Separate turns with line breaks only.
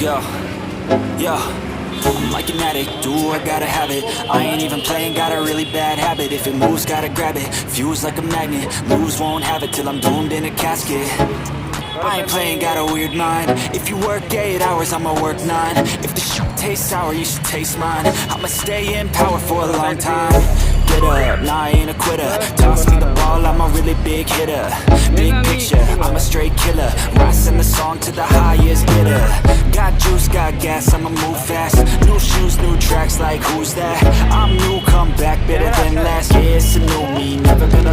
Yo, yo, I'm like an addict, do I gotta have it. I ain't even playing, got a really bad habit. If it moves, gotta grab it, fuse like a magnet. Lose, won't have it till I'm doomed in a casket. I ain't playing, got a weird mind. If you work 8 hours, I'ma work 9. If the shit tastes sour, you should taste mine. I'ma stay in power for a long time. Get up, nah, I ain't a quitter. Toss me the ball, I'm a really big hitter. Big picture, I'm a straight killer. Rising the song to the highest bidder. Got juice, got gas, I'ma move fast. New shoes, new tracks, like who's that? I'm new, come back, better than last. Yeah, it's a new me, never gonna